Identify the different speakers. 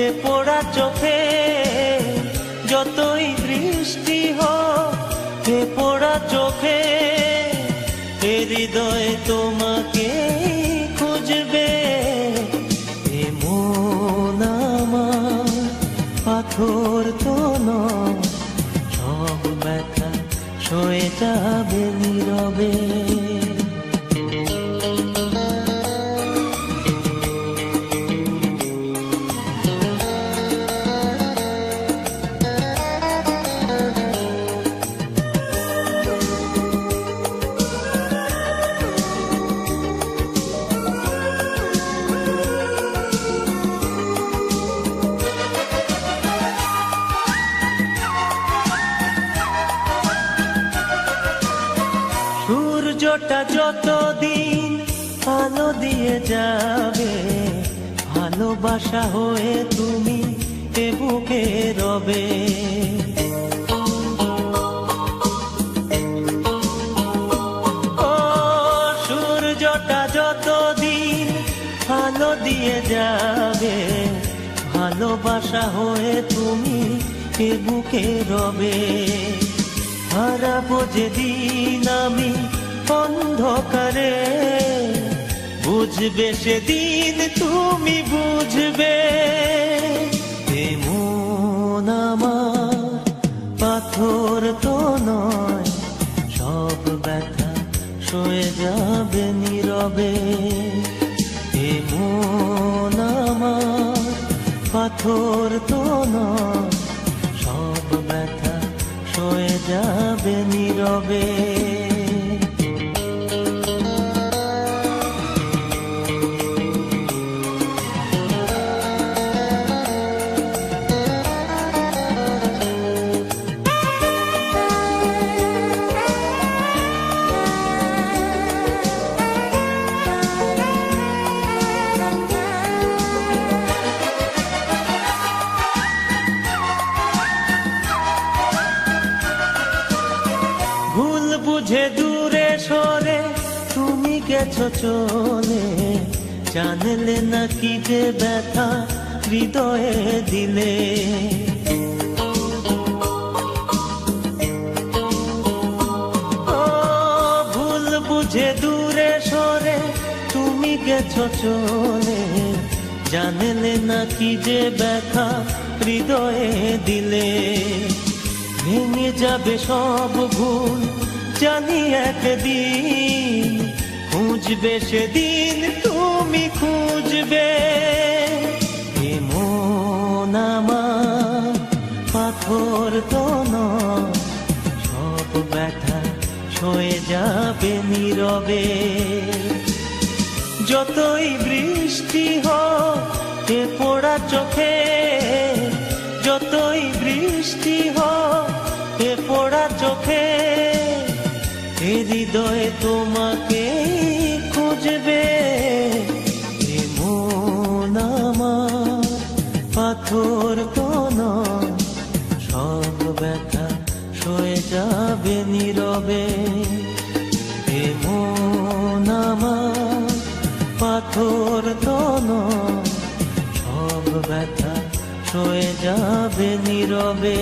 Speaker 1: এ পোড়া চোখে যতই বৃষ্টি হোক, এ পোড়া চোখে এ হৃদয় তোমাকে খুঁজবে। এ মন আমার পাথর তো নয়, সব ব্যথা সয়ে যাবে নীরবে। সূর্যটা যতদিন আলো দিয়ে যাবে, ভালোবাসা হয়ে তুমি এ বুকে রবে। ও সূর্যটা যতদিন আলো দিয়ে যাবে, ভালোবাসা হয়ে তুমি এ বুকে রবে। হারাবো যেদিন আমি অন্ধকারে, বুঝবে সেদিন তুমি বুঝবে। এ মন আমার পাথর তো নয়, সব ব্যথা সয়ে যাবে নীরবে। এ মন আমার পাথর তো নয়, সব ব্যথা সয়ে যাবে নীরবে। ভুল বুঝে দূরে সরে তুমি গেছো চলে, জানলে না কি যে ব্যথা হৃদয়ে দিলে। ও ভুল বুঝে দূরে সরে তুমি গেছো চলে, জানলে না কি যে ব্যথা হৃদয়ে দিলে। ভেঙে যাবে সব ভুল জানি একদিন, খুঁজবে সেদিন তুমি খুঁজবে। এ মন আমার পাথর তো নয়, সব ব্যথা সয়ে যাবে নীরবে। যতই বৃষ্টি হোক এ পোড়া চোখে, যতই বৃষ্টি হোক এ পোড়া চোখে, এ হৃদয় তোমাকে খুঁজবে। এ মন আমার পাথর তো নয়, সব ব্যথা সয়ে যাবে নীরবে। এ মন আমার পাথর তো নয়, সব ব্যথা সয়ে যাবে নীরবে।